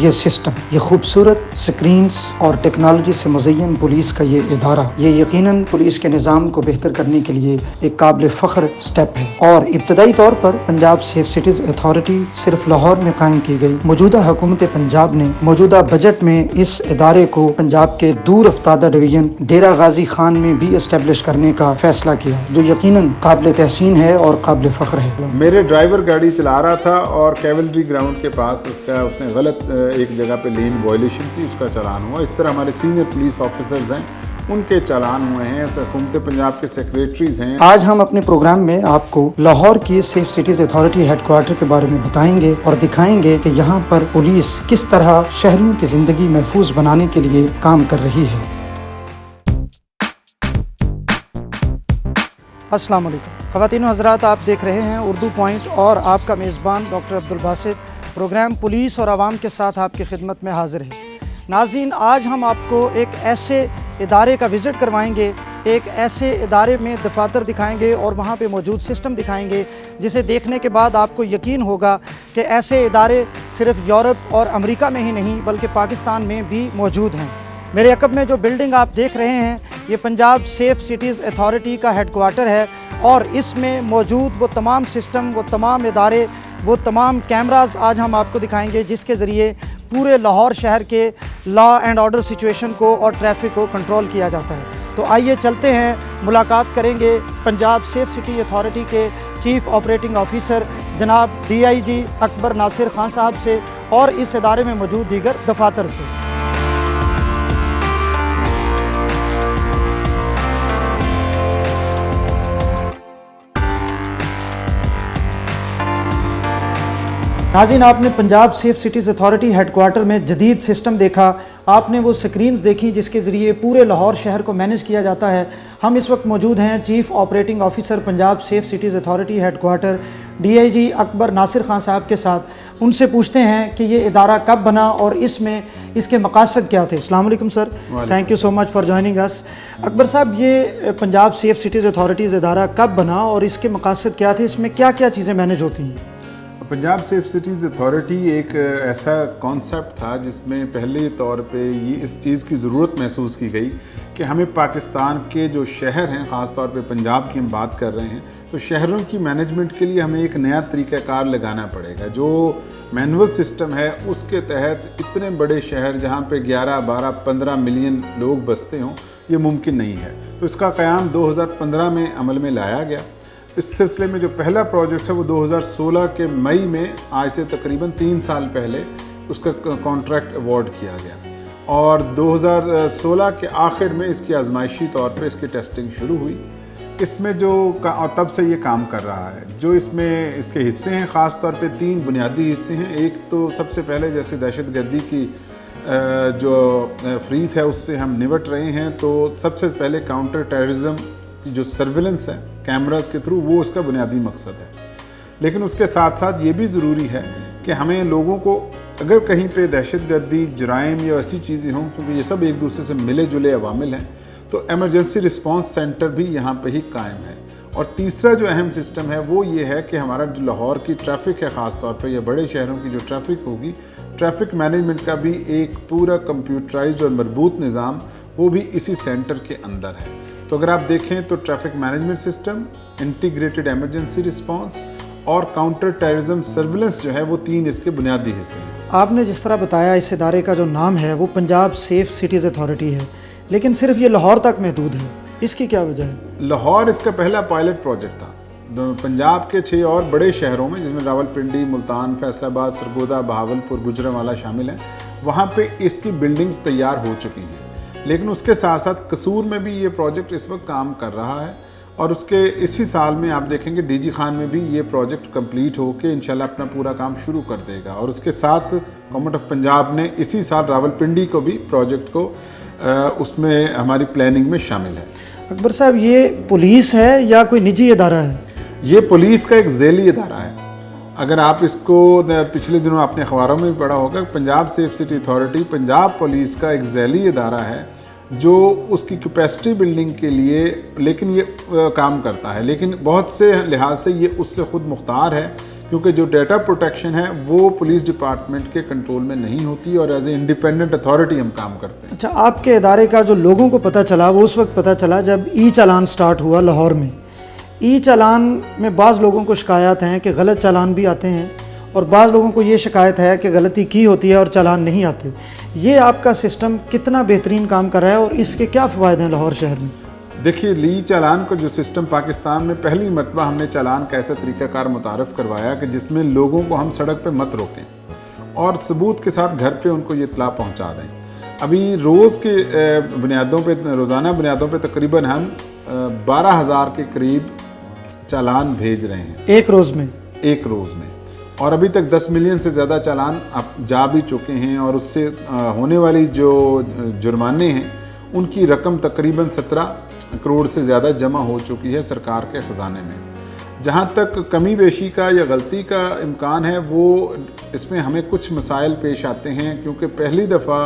یہ سسٹم، یہ خوبصورت سکرینز اور ٹیکنالوجی سے مزین پولیس کا یہ ادارہ، یہ یقیناً پولیس کے نظام کو بہتر کرنے کے لیے ایک قابل فخر سٹیپ ہے۔ اور ابتدائی طور پر پنجاب سیف سٹیز اتھارٹی صرف لاہور میں قائم کی گئی۔ موجودہ حکومت پنجاب نے موجودہ بجٹ میں اس ادارے کو پنجاب کے دور افتادہ ڈویژن ڈیرہ غازی خان میں بھی اسٹیبلش کرنے کا فیصلہ کیا، جو یقیناً قابل تحسین ہے اور قابل فخر ہے۔ میرے ڈرائیور گاڑی چلا رہا تھا اور کیولری گراؤنڈ کے پاس اس نے غلط ایک جگہ پہ لین وائلیشن کی، اس کا چلان ہوا۔ اس طرح ہمارے سینئر پولیس آفیسرز ہیں، ان کے چالان ہوئے ہیں، حکومت پنجاب کے سیکریٹریز ہیں۔ آج ہم اپنے پروگرام میں آپ کو لاہور کی safe cities authority headquarter کے بارے میں بتائیں گے اور دکھائیں گے کہ یہاں پر پولیس کس طرح شہریوں کی زندگی محفوظ بنانے کے لیے کام کر رہی ہے۔ السلام علیکم خواتین و حضرات، آپ دیکھ رہے ہیں اردو پوائنٹ اور آپ کا میزبان ڈاکٹر عبدالباسط۔ پروگرام پولیس اور عوام کے ساتھ آپ کی خدمت میں حاضر ہے۔ ناظرین، آج ہم آپ کو ایک ایسے ادارے کا وزٹ کروائیں گے، ایک ایسے ادارے میں دفاتر دکھائیں گے اور وہاں پہ موجود سسٹم دکھائیں گے جسے دیکھنے کے بعد آپ کو یقین ہوگا کہ ایسے ادارے صرف یورپ اور امریکہ میں ہی نہیں بلکہ پاکستان میں بھی موجود ہیں۔ میرے عقب میں جو بلڈنگ آپ دیکھ رہے ہیں یہ پنجاب سیف سٹیز اتھارٹی کا ہیڈ کوارٹر ہے، اور اس میں موجود وہ تمام سسٹم، وہ تمام ادارے، وہ تمام کیمراز آج ہم آپ کو دکھائیں گے جس کے ذریعے پورے لاہور شہر کے لا اینڈ آرڈر سچویشن کو اور ٹریفک کو کنٹرول کیا جاتا ہے۔ تو آئیے چلتے ہیں، ملاقات کریں گے پنجاب سیف سٹی اتھارٹی کے چیف آپریٹنگ آفیسر جناب DIG اکبر ناصر خان صاحب سے اور اس ادارے میں موجود دیگر دفاتر سے۔ ناظرین، آپ نے Punjab safe cities authority headquarter میں جدید سسٹم دیکھا، آپ نے وہ سکرینز دیکھی جس کے ذریعے پورے لاہور شہر کو مینیج کیا جاتا ہے۔ ہم اس وقت موجود ہیں chief operating officer Punjab safe cities authority headquarter DIG Akbar Nasir Khan صاحب کے ساتھ۔ ان سے پوچھتے ہیں کہ یہ ادارہ کب بنا اور اس میں اس کے مقاصد کیا تھے۔ السلام علیکم sir, thank you so much for joining اس۔ اکبر صاحب، یہ پنجاب سیف سٹیز اتھارٹیز ادارہ کب بنا اور اس کے مقاصد کیا تھے؟ اس میں کیا کیا چیزیں مینیج ہوتی ہیں؟ پنجاب سیف سٹیز اتھارٹی ایک ایسا کانسیپٹ تھا جس میں پہلے طور پہ یہ اس چیز کی ضرورت محسوس کی گئی کہ ہمیں پاکستان کے جو شہر ہیں، خاص طور پہ پنجاب کی ہم بات کر رہے ہیں، تو شہروں کی مینجمنٹ کے لیے ہمیں ایک نیا طریقہ کار لگانا پڑے گا۔ جو مینول سسٹم ہے اس کے تحت اتنے بڑے شہر جہاں پہ 11، 12، 15 ملین لوگ بستے ہوں، یہ ممکن نہیں ہے۔ تو اس کا قیام 2015 میں عمل میں لایا گیا۔ اس سلسلے میں جو پہلا پروجیکٹ ہے وہ 2016 کے مئی میں، آج سے تقریباً 3 سال پہلے اس کا کانٹریکٹ ایوارڈ کیا گیا، اور 2016 کے آخر میں اس کی آزمائشی طور پہ اس کی ٹیسٹنگ شروع ہوئی۔ اس میں اور تب سے یہ کام کر رہا ہے۔ جو اس میں اس کے حصے ہیں، خاص طور پہ 3 بنیادی حصے ہیں۔ ایک تو سب سے پہلے جیسے دہشت گردی کی جو فریت ہے اس سے ہم نمٹ رہے ہیں، تو سب سے پہلے کاؤنٹر ٹیررزم کی جو سرویلنس ہے کیمراز کے تھرو، وہ اس کا بنیادی مقصد ہے۔ لیکن اس کے ساتھ ساتھ یہ بھی ضروری ہے کہ ہمیں لوگوں کو اگر کہیں پہ دہشت گردی، جرائم یا ایسی چیزیں ہوں، کیونکہ یہ سب ایک دوسرے سے ملے جلے عوامل ہیں، تو ایمرجنسی رسپانس سینٹر بھی یہاں پہ ہی قائم ہے۔ اور تیسرا جو اہم سسٹم ہے وہ یہ ہے کہ ہمارا جو لاہور کی ٹریفک ہے، خاص طور پہ یا بڑے شہروں کی جو ٹریفک ہوگی، ٹریفک مینجمنٹ کا بھی ایک پورا کمپیوٹرائزڈ اور مربوط نظام وہ بھی اسی سینٹر کے اندر ہے۔ تو اگر آپ دیکھیں تو traffic management system, integrated emergency response اور کاؤنٹر ٹیررزم سرویلنس جو ہے، وہ 3 اس کے بنیادی حصے ہیں۔ آپ نے جس طرح بتایا اس ادارے کا جو نام ہے وہ پنجاب سیف سٹیز اتھارٹی ہے، لیکن صرف یہ لاہور تک محدود ہے، اس کی کیا وجہ ہے؟ لاہور اس کا پہلا پائلٹ پروجیکٹ تھا۔ پنجاب کے 6 اور بڑے شہروں میں، جس میں راولپنڈی، ملتان، فیصل آباد، سرگودا، بہاولپور، گوجرانوالہ شامل ہیں، وہاں پہ اس کی بلڈنگز تیار ہو چکی ہیں۔ لیکن اس کے ساتھ ساتھ قصور میں بھی یہ پروجیکٹ اس وقت کام کر رہا ہے، اور اس کے اسی سال میں آپ دیکھیں گے DG خان میں بھی یہ پروجیکٹ کمپلیٹ ہو کے انشاءاللہ اپنا پورا کام شروع کر دے گا۔ اور اس کے ساتھ گورنمنٹ آف پنجاب نے اسی سال راولپنڈی کو بھی پروجیکٹ کو اس میں ہماری پلاننگ میں شامل ہے۔ اکبر صاحب، یہ پولیس ہے یا کوئی نجی ادارہ ہے؟ یہ پولیس کا ایک ذیلی ادارہ ہے۔ اگر آپ اس کو پچھلے دنوں اپنے اخباروں میں بھی پڑھا ہوگا، Punjab safe city authority Punjab police کا ایک ذیلی ادارہ ہے جو اس کی کیپیسٹی بلڈنگ کے لیے لیکن یہ کام کرتا ہے، لیکن بہت سے لحاظ سے یہ اس سے خود مختار ہے، کیونکہ جو ڈیٹا پروٹیکشن ہے وہ پولیس ڈپارٹمنٹ کے کنٹرول میں نہیں ہوتی اور ایز اے انڈیپینڈنٹ اتھارٹی ہم کام کرتے ہیں۔ اچھا، آپ کے ادارے کا جو لوگوں کو پتہ چلا وہ اس وقت پتہ چلا جب ای چالان سٹارٹ ہوا لاہور میں۔ ای چالان میں بعض لوگوں کو شکایات ہیں کہ غلط چالان بھی آتے ہیں اور بعض لوگوں کو یہ شکایت ہے کہ غلطی کی ہوتی ہے اور چالان نہیں آتے۔ یہ آپ کا سسٹم کتنا بہترین کام کر رہا ہے اور اس کے کیا فوائد ہیں لاہور شہر میں؟ دیکھیے، لی چالان کا جو سسٹم پاکستان میں پہلی مرتبہ ہم نے چالان کا ایسا طریقہ کار متعارف کروایا کہ جس میں لوگوں کو ہم سڑک پہ مت روکیں اور ثبوت کے ساتھ گھر پہ ان کو یہ اطلاع پہنچا دیں۔ ابھی روز کے بنیادوں پہ، روزانہ بنیادوں پہ تقریباً ہم 12,000 کے قریب چالان بھیج رہے ہیں ایک روز میں، اور ابھی تک 10 ملین سے زیادہ چالان اب جا بھی چکے ہیں اور اس سے ہونے والی جو جرمانے ہیں ان کی رقم تقریباً 17 کروڑ سے زیادہ جمع ہو چکی ہے سرکار کے خزانے میں۔ جہاں تک کمی بیشی کا یا غلطی کا امکان ہے، وہ اس میں ہمیں کچھ مسائل پیش آتے ہیں کیونکہ پہلی دفعہ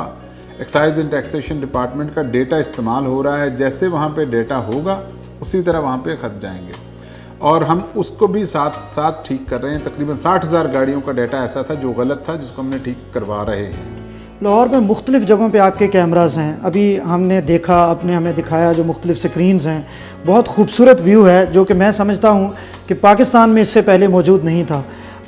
ایکسائز اینڈ ٹیکسیشن ڈپارٹمنٹ کا ڈیٹا استعمال ہو رہا ہے۔ جیسے وہاں پہ ڈیٹا ہوگا اسی طرح وہاں پہ خط جائیں گے اور ہم اس کو بھی ساتھ ٹھیک کر رہے ہیں۔ تقریباً 60,000 گاڑیوں کا ڈیٹا ایسا تھا جو غلط تھا، جس کو ہم نے ٹھیک کروا رہے ہیں۔ لاہور میں مختلف جگہوں پہ آپ کے کیمراز ہیں، ابھی ہم نے دیکھا، آپ نے ہمیں دکھایا جو مختلف سکرینز ہیں، بہت خوبصورت ویو ہے جو کہ میں سمجھتا ہوں کہ پاکستان میں اس سے پہلے موجود نہیں تھا۔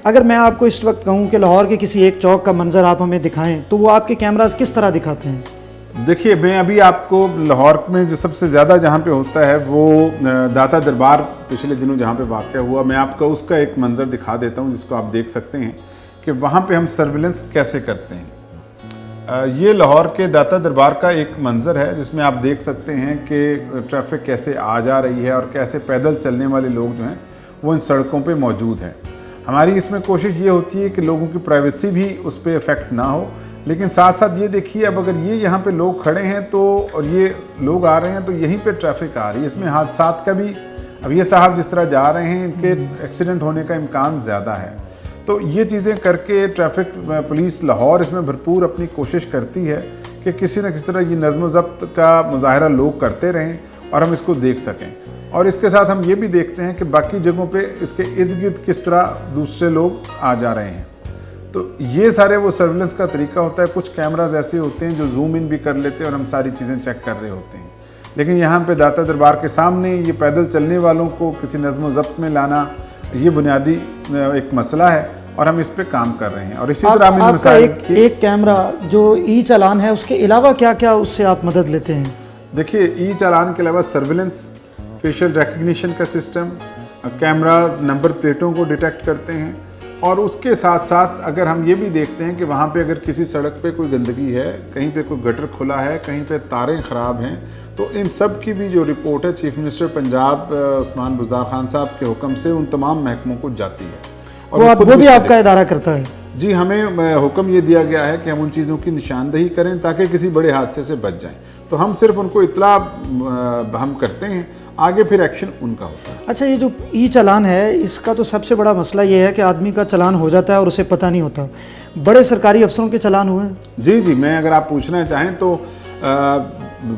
اگر میں آپ کو اس وقت کہوں کہ لاہور کے کسی ایک چوک کا منظر آپ ہمیں دکھائیں تو وہ آپ کے کیمراز کس طرح دکھاتے ہیں؟ دیکھیے، میں ابھی آپ کو لاہور میں جو سب سے زیادہ جہاں پہ ہوتا ہے وہ داتا دربار پچھلے دنوں جہاں پہ واقع ہوا، میں آپ کو اس کا ایک منظر دکھا دیتا ہوں جس کو آپ دیکھ سکتے ہیں کہ وہاں پہ ہم سرویلنس کیسے کرتے ہیں۔ یہ لاہور کے داتا دربار کا ایک منظر ہے جس میں آپ دیکھ سکتے ہیں کہ ٹریفک کیسے آ جا رہی ہے اور کیسے پیدل چلنے والے لوگ جو ہیں وہ ان سڑکوں پہ موجود ہیں۔ ہماری اس میں کوشش یہ ہوتی ہے کہ لوگوں کی پرائیویسی بھی اس پہ افیکٹ نہ ہو، لیکن ساتھ ساتھ یہ دیکھیے اب اگر یہ یہاں پہ لوگ کھڑے ہیں تو اور یہ لوگ آ رہے ہیں تو یہیں پہ ٹریفک آ رہی ہے، اس میں حادثات کا بھی، اب یہ صاحب جس طرح جا رہے ہیں ان کے ایکسیڈنٹ ہونے کا امکان زیادہ ہے۔ تو یہ چیزیں کر کے ٹریفک پولیس لاہور اس میں بھرپور اپنی کوشش کرتی ہے کہ کسی نہ کسی طرح یہ نظم و ضبط کا مظاہرہ لوگ کرتے رہیں اور ہم اس کو دیکھ سکیں، اور اس کے ساتھ ہم یہ بھی دیکھتے ہیں کہ باقی جگہوں پہ اس کے ارد گرد کس طرح دوسرے لوگ آ جا رہے ہیں۔ تو یہ سارے وہ سرویلنس کا طریقہ ہوتا ہے۔ کچھ کیمراز ایسے ہوتے ہیں جو زوم ان بھی کر لیتے ہیں اور ہم ساری چیزیں چیک کر رہے ہوتے ہیں، لیکن یہاں پہ داتا دربار کے سامنے یہ پیدل چلنے والوں کو کسی نظم و ضبط میں لانا یہ بنیادی ایک مسئلہ ہے اور ہم اس پہ کام کر رہے ہیں۔ اور اسی طرح ہم آپ کا ایک کیمرہ جو ای چالان ہے اس کے علاوہ کیا کیا اس سے آپ مدد لیتے ہیں؟ دیکھیے، ای چالان کے علاوہ سرویلنس، فیشل ریکگنیشن کا سسٹم، کیمراز نمبر پلیٹوں کو ڈیٹیکٹ کرتے ہیں، اور اس کے ساتھ ساتھ اگر ہم یہ بھی دیکھتے ہیں کہ وہاں پہ اگر کسی سڑک پہ کوئی گندگی ہے، کہیں پہ کوئی گٹر کھلا ہے، کہیں پہ تاریں خراب ہیں، تو ان سب کی بھی جو رپورٹ ہے چیف منسٹر پنجاب عثمان بزدار خان صاحب کے حکم سے ان تمام محکموں کو جاتی ہے، اور وہ بھی آپ کا ادارہ کرتا ہے؟ جی، ہمیں حکم یہ دیا گیا ہے کہ ہم ان چیزوں کی نشاندہی کریں تاکہ کسی بڑے حادثے سے بچ جائیں، تو ہم صرف ان کو اطلاع ہم کرتے ہیں، آگے پھر ایکشن ان کا ہوتا ہے۔ اچھا، یہ جو ای چالان ہے اس کا تو سب سے بڑا مسئلہ یہ ہے کہ آدمی کا چالان ہو جاتا ہے اور اسے پتہ نہیں ہوتا۔ بڑے سرکاری افسروں کے چالان ہوئے ہیں؟ جی، میں اگر آپ پوچھنا چاہیں تو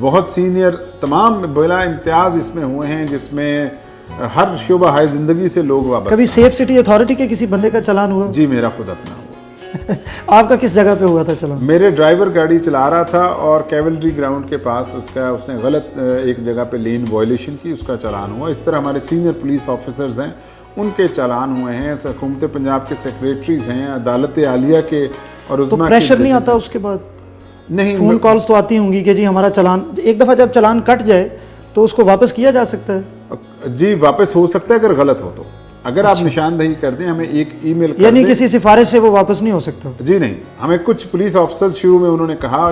بہت سینئر تمام بلا امتیاز اس میں ہوئے ہیں، جس میں ہر شعبہ ہائے زندگی سے لوگ وابستہ۔ کبھی سیف سٹی اتھارٹی کے کسی بندے کا چالان ہوا؟ جی، میرا خود اپنا ہوا۔ آپ کا کس جگہ پہ ہوا تھا چالان؟ میرے ڈرائیور گاڑی چلا رہا تھا اور کیولری گراؤنڈ کے پاس اس نے غلط ایک جگہ پہ لین وائلیشن کی، اس کا چالان ہوا۔ اس طرح ہمارے سینئر پولیس آفیسرز ہیں، ان کے چالان ہوئے ہیں، حکومت پنجاب کے سیکریٹریز ہیں، عدالت عالیہ کے اور تو پریشر نہیں آتا اس کے بعد؟ نہیں، فون کالز تو آتی ہوں گی کہ جی ہمارا چالان، ایک دفعہ جب چالان کٹ جائے تو اس کو واپس کیا جا سکتا ہے؟ جی، واپس ہو سکتا ہے اگر غلط ہو تو، اگر آپ نشاندہی کر دیں، ہمیں ایک ای میل کر دیں، یعنی کسی سفارش سے وہ واپس نہیں ہو سکتا؟ جی نہیں، ہمیں کچھ پولیس آفیسرز شروع میں انہوں نے کہا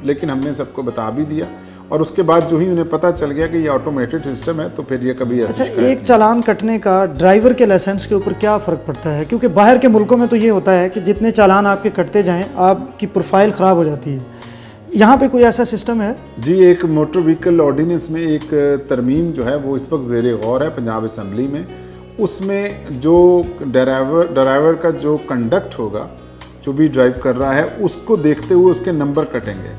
لیکن ہم نے سب کو بتا بھی دیا، اور اس کے بعد جو ہی انہیں پتہ چل گیا کہ یہ آٹومیٹڈ سسٹم ہے تو پھر یہ کبھی اچھا، ایک چالان کٹنے کا ڈرائیور کے لائسنس کے اوپر کیا فرق پڑتا ہے؟ کیونکہ باہر کے ملکوں میں تو یہ ہوتا ہے کہ جتنے چالان آپ کے کٹتے جائیں آپ کی پروفائل خراب ہو جاتی ہے، یہاں پہ کوئی ایسا سسٹم ہے؟ جی، ایک موٹر وہیکل آرڈیننس میں ایک ترمیم جو ہے وہ اس وقت زیر غور ہے پنجاب اسمبلی میں، اس میں جو ڈرائیور کا جو کنڈکٹ ہوگا، جو بھی ڈرائیو کر رہا ہے، اس کو دیکھتے ہوئے اس کے نمبر کٹیں گے،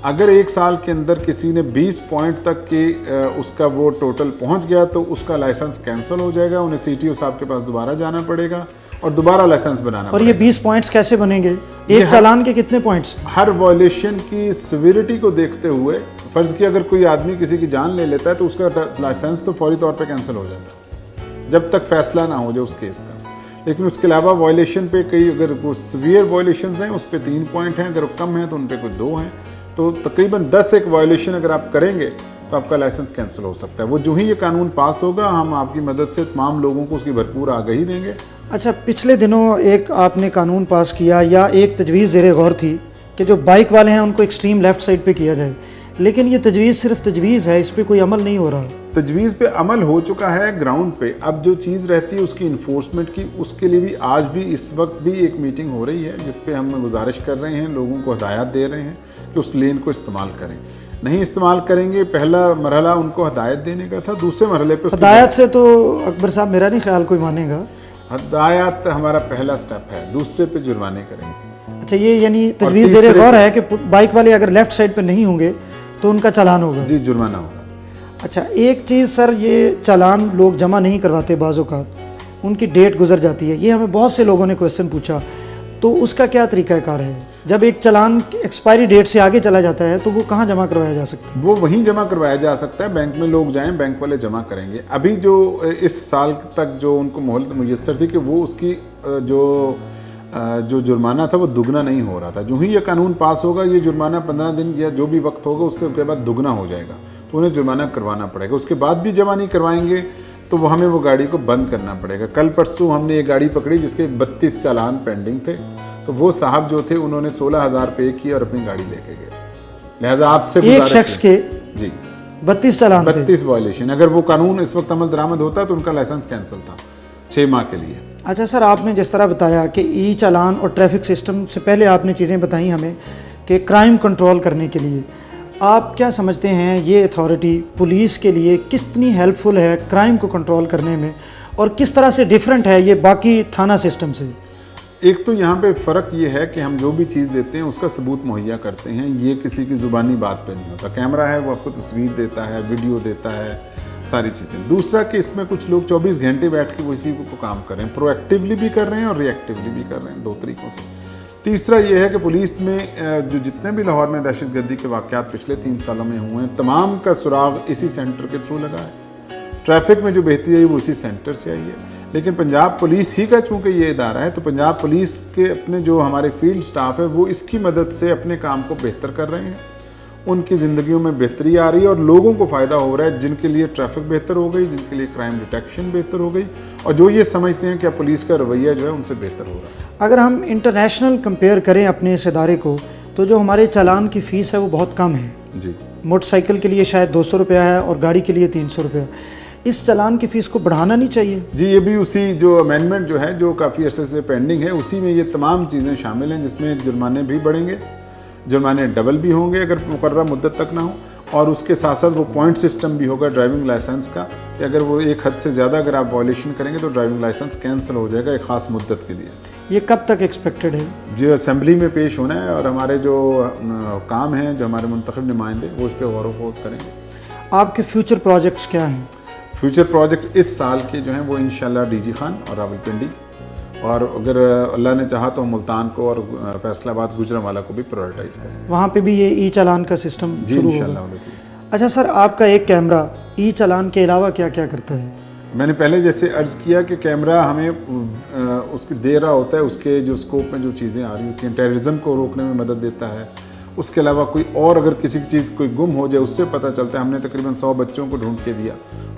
اگر 1 سال کے اندر کسی نے 20 پوائنٹ تک کی اس کا وہ ٹوٹل پہنچ گیا تو اس کا لائسنس کینسل ہو جائے گا, انہیں سی ٹی او صاحب کے پاس دوبارہ جانا پڑے گا اور دوبارہ لائسنس بنانا اور یہ 20 پوائنٹس کیسے بنیں گے؟ ایک چالان کے کتنے پوائنٹس؟ ہر وائلیشن کی سیویرٹی کو دیکھتے ہوئے, فرض کیا اگر کوئی آدمی کسی کی جان لے لیتا ہے تو اس کا لائسنس تو فوری طور پہ کینسل ہو جاتا ہے جب تک فیصلہ نہ ہو جائے اس کیس کا. لیکن اس کے علاوہ وائلیشن پہ کئی اگر کوئی سیویئر وائلیشنز ہیں اس پہ 3 پوائنٹ ہیں, اگر وہ کم ہیں تو ان پہ کوئی 2 ہیں, تو تقریباً 10 ایک وائلیشن اگر آپ کریں گے تو آپ کا لائسنس کینسل ہو سکتا ہے. وہ جو ہی یہ قانون پاس ہوگا ہم آپ کی مدد سے تمام لوگوں کو اس کی بھرپور آگاہی دیں گے. اچھا, پچھلے دنوں ایک آپ نے قانون پاس کیا یا ایک تجویز زیر غور تھی کہ جو بائک والے ہیں ان کو ایکسٹریم لیفٹ سائڈ پہ کیا جائے, لیکن یہ تجویز صرف تجویز ہے, اس پہ کوئی عمل نہیں ہو رہا. تجویز پہ عمل ہو چکا ہے گراؤنڈ پہ, اب جو چیز رہتی ہے اس کی انفورسمنٹ کی, اس کے لیے بھی آج بھی اس وقت بھی ایک میٹنگ ہو رہی ہے جس پہ ہم گزارش کر رہے ہیں, لوگوں کو ہدایات دے رہے ہیں کہ اس لین کو استعمال کریں. نہیں استعمال کریں گے, پہلا مرحلہ ان کو ہدایت دینے کا تھا, دوسرے مرحلے پہ ہدایت سے تو اکبر صاحب میرا نہیں خیال کوئی مانے گا. ہدایت ہمارا پہلا سٹیپ ہے, دوسرے پہ جرمانے کریں گے. اچھا, یہ یعنی تجویز زیر غور ہے کہ بائک والے اگر لیفٹ سائڈ پہ نہیں ہوں گے تو ان کا چالان ہوگا؟ جی, جرمانہ ہوگا. اچھا, ایک چیز سر, یہ چالان لوگ جمع نہیں کرواتے بعض اوقات, ان کی ڈیٹ گزر جاتی ہے. یہ ہمیں بہت سے لوگوں نے کویسچن پوچھا, تو اس کا کیا طریقہ کار ہے؟ جب ایک چالان ایکسپائری ڈیٹ سے آگے چلا جاتا ہے تو وہ کہاں جمع کروایا جا سکتا ہے؟ وہ وہیں جمع کروایا جا سکتا ہے, بینک میں لوگ جائیں, بینک والے جمع کریں گے. ابھی جو اس سال تک جو ان کو مہلت میسر تھی کہ وہ اس کی جو جرمانہ تھا وہ دگنا نہیں ہو رہا تھا. جو ہی یہ قانون پاس ہوگا یہ جرمانہ 15 دن یا جو بھی وقت ہوگا اس سے کے بعد دگنا ہو جائے گا, تو انہیں جرمانہ کروانا پڑے گا. اس کے بعد بھی جمع نہیں کروائیں گے تو وہ ہمیں وہ گاڑی کو بند کرنا پڑے گا. کل پرسوں ہم نے ایک گاڑی پکڑی جس کے 32 چالان پینڈنگ تھے, تو وہ صاحب جو تھے انہوں نے 16,000 پے کی اور اپنی گاڑی لے کے گئے. لہٰذا آپ سے ایک شخص کے جی 32 چالان 32 وائلیشن. اگر وہ قانون اس وقت عمل درآمد ہوتا تو ان کا لائسنس کینسل تھا 6 ماہ کے لیے. اچھا سر, آپ نے جس طرح بتایا کہ ای چالان اور ٹریفک سسٹم سے پہلے آپ نے چیزیں بتائیں ہمیں کہ کرائم کنٹرول کرنے کے لیے, آپ کیا سمجھتے ہیں یہ اتھارٹی پولیس کے لیے کتنی ہیلپ فل ہے کرائم کو کنٹرول کرنے میں, اور کس طرح سے ڈیفرنٹ ہے یہ باقی تھانہ سسٹم سے؟ ایک تو یہاں پہ فرق یہ ہے کہ ہم جو بھی چیز دیتے ہیں اس کا ثبوت مہیا کرتے ہیں, یہ کسی کی زبانی بات پہ نہیں ہوتا. کیمرہ ہے وہ آپ کو تصویر دیتا ہے, ویڈیو دیتا ہے, ساری چیزیں. دوسرا کہ اس میں کچھ لوگ 24 گھنٹے بیٹھ کے وہ اسی کو کام کر رہے ہیں, پرو ایکٹیولی بھی کر رہے ہیں اور ری ایکٹیولی بھی کر رہے ہیں, 2 طریقوں سے. تیسرا یہ ہے کہ پولیس میں جو جتنے بھی لاہور میں دہشت گردی کے واقعات پچھلے 3 سالوں میں ہوئے ہیں, تمام کا سراغ اسی سینٹر کے تھرو لگا ہے. ٹریفک میں جو بہتری آئی وہ اسی سینٹر سے آئی ہے. لیکن پنجاب پولیس ہی کا چونکہ یہ ادارہ ہے تو پنجاب پولیس کے اپنے جو ہمارے فیلڈ سٹاف ہے وہ اس کی مدد سے اپنے کام کو بہتر کر رہے ہیں. ان کی زندگیوں میں بہتری آ رہی ہے اور لوگوں کو فائدہ ہو رہا ہے, جن کے لیے ٹریفک بہتر ہو گئی, جن کے لیے کرائم ڈیٹیکشن بہتر ہو گئی, اور جو یہ سمجھتے ہیں کہ پولیس کا رویہ جو ہے ان سے بہتر ہو رہا ہے. اگر ہم انٹرنیشنل کمپیئر کریں اپنے اس ادارے کو تو جو ہمارے چالان کی فیس ہے وہ بہت کم ہے. جی, موٹر سائیکل کے لیے شاید 200 روپیہ ہے اور گاڑی کے لیے 300 روپیہ. اس چالان کی فیس کو بڑھانا نہیں چاہیے؟ جی, یہ بھی اسی جو امینڈمنٹ جو ہے جو کافی عرصے سے پینڈنگ ہے اسی میں یہ تمام چیزیں شامل ہیں, جس میں جرمانے بھی بڑھیں گے, جرمانے ڈبل بھی ہوں گے اگر مقررہ مدت تک نہ ہو, اور اس کے ساتھ ساتھ وہ پوائنٹ سسٹم بھی ہوگا ڈرائیونگ لائسنس کا, کہ اگر وہ ایک حد سے زیادہ اگر آپ وائلیشن کریں گے تو ڈرائیونگ لائسنس کینسل ہو جائے گا ایک خاص مدت کے لیے. یہ کب تک ایکسپیکٹڈ ہے؟ جو اسمبلی میں پیش ہونا ہے, اور ہمارے جو کام ہیں جو ہمارے منتخب نمائندے وہ اس پہ غور و خوض کریں گے. آپ کے فیوچر پروجیکٹس کیا ہیں؟ فیوچر پروجیکٹ اس سال کے جو ہیں وہ انشاءاللہ ڈی جی خان اور راولپنڈی, اور اگر اللہ نے چاہا تو ملتان کو اور فیصل آباد گوجرانوالا کو بھی پرائورٹائز کریں. وہاں پہ بھی یہ ای چالان کا سسٹم شروع ہوگا؟ اچھا سر, آپ کا ایک کیمرہ ای چالان کے علاوہ کیا کیا کرتا ہے؟ میں نے پہلے جیسے عرض کیا کہ کیمرہ ہمیں اس کی دے رہا ہوتا ہے, اس کے جو اسکوپ میں جو چیزیں آ رہی ہوتی ہیں, ٹیررزم کو روکنے میں مدد دیتا ہے. اس کے علاوہ کوئی اور اگر کسی چیز کوئی گم ہو جائے اس سے پتہ چلتا ہے. ہم نے تقریباً 100 بچوں کو ڈھونڈ کے دیا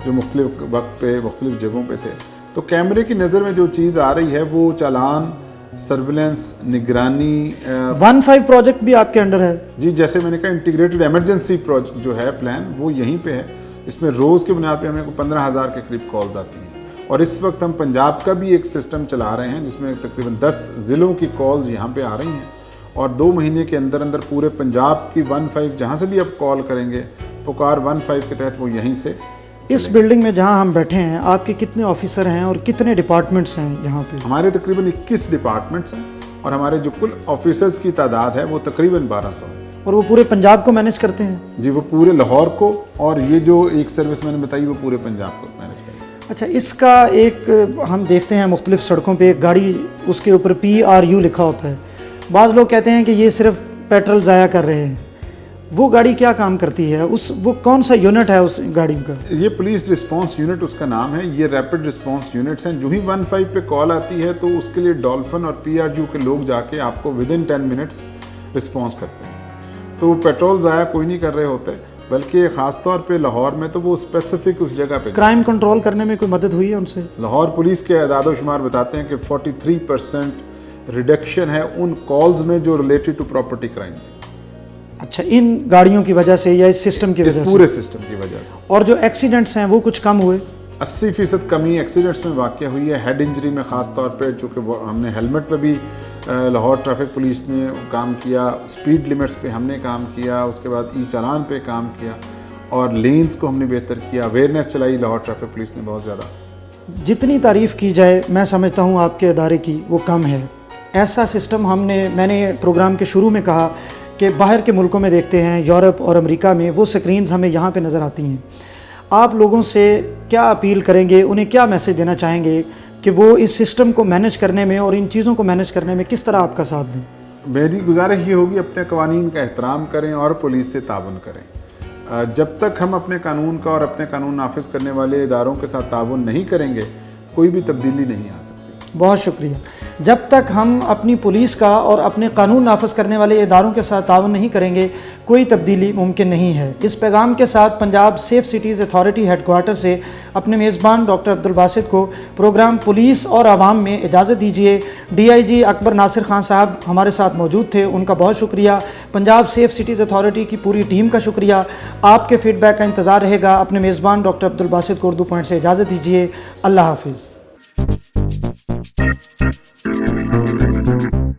جو مختلف وقت پہ مختلف جگہوں پہ تھے. تو کیمرے کی نظر میں جو چیز آ رہی ہے وہ چالان, سرویلنس, نگرانی. 1.5 پروجیکٹ بھی آپ کے انڈر ہے؟ جی, جیسے میں نے کہا انٹیگریٹڈ ایمرجنسی پروجیکٹ جو ہے پلان وہ یہیں پہ ہے. اس میں روز کی بنیاد پہ ہمیں 15,000 کے قریب کالز آتی ہیں, اور اس وقت ہم پنجاب کا بھی ایک سسٹم چلا رہے ہیں جس میں تقریباً 10 ضلعوں کی کالز یہاں پہ آ رہی ہیں, اور 2 مہینے کے اندر اندر پورے پنجاب کی 1.5 جہاں سے بھی آپ کال کریں گے پکار 1.5 کے تحت وہ یہیں سے. اس بلڈنگ میں جہاں ہم بیٹھے ہیں آپ کے کتنے آفیسر ہیں اور کتنے ڈپارٹمنٹس ہیں یہاں پہ؟ ہمارے تقریباً 21 ڈپارٹمنٹس ہیں, اور ہمارے جو کل آفیسرز کی تعداد ہے وہ تقریباً 1200 ہے. اور وہ پورے پنجاب کو مینیج کرتے ہیں؟ جی وہ پورے لاہور کو، اور یہ جو ایک سروس میں نے بتائی وہ پورے پنجاب کو مینیج کرتے ہیں۔ اچھا، اس کا ایک ہم دیکھتے ہیں مختلف سڑکوں پہ ایک گاڑی، اس کے اوپر PRU لکھا ہوتا ہے، بعض لوگ کہتے ہیں کہ یہ صرف پیٹرول ضائع کر رہے ہیں، وہ گاڑی کیا کام کرتی ہے؟ وہ کون سا یونٹ ہے اس گاڑی کا؟ یہ پولیس رسپانس یونٹ اس کا نام ہے، یہ ریپڈ رسپانس یونٹس ہیں۔ جو ہی 15 پہ کال آتی ہے تو اس کے لیے ڈولفن اور PRU کے لوگ جا کے آپ کو ودن 10 منٹس رسپانس کرتے ہیں۔ تو وہ پیٹرول ضائع کوئی نہیں کر رہے ہوتے، بلکہ خاص طور پہ لاہور میں تو وہ اسپیسیفک اس جگہ پہ کرائم کنٹرول کرنے میں کوئی مدد ہوئی ہے ان سے؟ لاہور پولیس کے اعداد و شمار بتاتے ہیں کہ 43% ریڈکشن ہے ان کالز میں جو ریلیٹڈ ٹو پراپرٹی کرائم تھی۔ اچھا، ان گاڑیوں کی وجہ سے یا اس سسٹم کی وجہ سے؟ پورے سسٹم کی وجہ سے۔ اور جو ایکسیڈنٹس ہیں وہ کچھ کم ہوئے؟ 80% کمی ایکسیڈنٹس میں واقع ہوئی ہے، ہیڈ انجری میں خاص طور پہ، چونکہ ہم نے ہیلمٹ پہ بھی لاہور ٹریفک پولیس نے کام کیا، سپیڈ لیمٹس پہ ہم نے کام کیا، اس کے بعد چالان پہ کام کیا، اور لینز کو ہم نے بہتر کیا، اویئرنیس چلائی لاہور ٹریفک پولیس نے بہت زیادہ۔ جتنی تعریف کی جائے میں سمجھتا ہوں آپ کے ادارے کی وہ کم ہے۔ ایسا سسٹم میں نے پروگرام کے شروع میں کہا کہ باہر کے ملکوں میں دیکھتے ہیں، یورپ اور امریکہ میں وہ سکرینز ہمیں یہاں پہ نظر آتی ہیں۔ آپ لوگوں سے کیا اپیل کریں گے، انہیں کیا میسج دینا چاہیں گے کہ وہ اس سسٹم کو مینیج کرنے میں اور ان چیزوں کو مینیج کرنے میں کس طرح آپ کا ساتھ دیں؟ میری گزارش یہ ہوگی اپنے قوانین کا احترام کریں اور پولیس سے تعاون کریں۔ جب تک ہم اپنے قانون کا اور اپنے قانون نافذ کرنے والے اداروں کے ساتھ تعاون نہیں کریں گے، کوئی بھی تبدیلی نہیں آ سکتی۔ بہت شکریہ۔ جب تک ہم اپنی پولیس کا اور اپنے قانون نافذ کرنے والے اداروں کے ساتھ تعاون نہیں کریں گے، کوئی تبدیلی ممکن نہیں ہے۔ اس پیغام کے ساتھ Punjab safe cities authority headquarter سے اپنے میزبان ڈاکٹر عبدالباسط کو پروگرام پولیس اور عوام میں اجازت دیجیے۔ DIG اکبر ناصر خان صاحب ہمارے ساتھ موجود تھے، ان کا بہت شکریہ۔ پنجاب سیف سٹیز اتھارٹی کی پوری ٹیم کا شکریہ۔ آپ کے فیڈ بیک کا انتظار رہے گا۔ اپنے میزبان ڈاکٹر عبدالباسط کو اردو پوائنٹ سے اجازت دیجیے۔ اللہ حافظ۔